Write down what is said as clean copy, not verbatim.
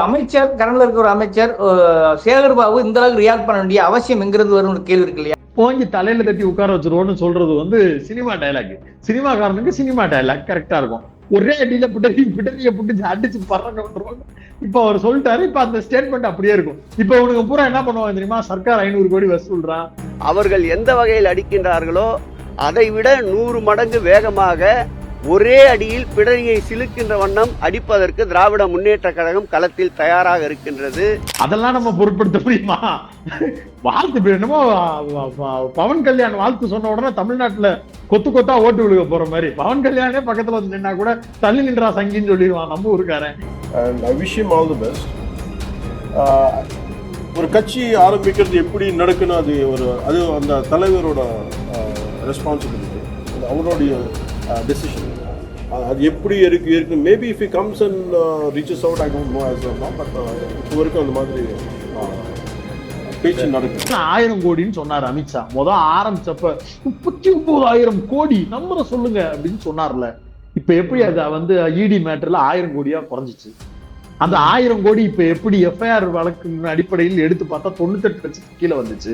அமைச்சர், கரண்ட்ல இருக்க ஒரு அமைச்சர் சேகர் பாபு இந்த அளவுக்கு ரியாக்ட் பண்ண வேண்டிய அவசியம் என்கிறது ஒரு கேள்வி இருக்கு இல்லையா? போங்கி தலையில தட்டி உட்கார வச்சிருவோம்னு சொல்றது வந்து சினிமா டைலாக். சினிமாக்காரனுக்கு சினிமா டைலாக் கரெக்டா இருக்கும். ஒரே அடியில பிடரிய புட்டு அடிச்சு பறக்க விட்டுருவாங்க. இப்ப அவர் சொல்லிட்டாரு, இப்ப அந்த ஸ்டேட்மெண்ட் அப்படியே இருக்கும். இப்ப உனக்கு பூரா என்ன பண்ணுவாங்க தெரியுமா? சர்க்கார் 500 கோடி வசூல்றான். அவர்கள் எந்த வகையில் அடிக்கின்றார்களோ அதை விட 100 மடங்கு வேகமாக ஒரே அடியில் பிடரியை சிலுக்கின்ற வண்ணம் அடிப்பதற்கு திராவிட முன்னேற்ற கழகம் களத்தில் தயாராக இருக்கின்றது. அதெல்லாம் நம்ம பொருட்படுத்த முடியுமா? வாழ்த்து என்னமோ பவன் கல்யாண் வாழ்த்து சொன்ன உடனே தமிழ்நாட்டுல கொத்து கொத்தா ஓட்டு விழுக போற மாதிரி பவன் கல்யாணே பக்கத்துல வந்து நின்னா கூட தள்ளி நின்றா சங்கின்னு சொல்லிடுவான் நம்ம ஊருக்காரன். And I wish him all the best. ஒரு கட்சி ஆரம்பிக்கிறது எப்படி நடக்கணும், அது அந்த தலைவரோட ரெஸ்பான்சிபிலிட்டி, அவருடைய டெசிஷன். அது எப்படி இருக்கு maybe if he comes and reaches out I don't know as of now, but இப்போ வரைக்கும் அந்த மாதிரி பேச்சு நடக்குது. 1000 கோடின்னு சொன்னார் அமித்ஷா. ஆரம்பிச்சப்ப 39,000 கோடி நம்பரை சொல்லுங்க அப்படின்னு சொன்னார்ல. இப்ப எப்படி அது வந்து இடி மேட்டர்ல 1000 கோடியா குறைஞ்சிச்சு? அந்த 1000 கோடி இப்ப எப்படி எஃப்ஐஆர் வழக்கு அடிப்படையில் எடுத்து பார்த்தா 98 லட்சத்துக்கு கீழே வந்துச்சு.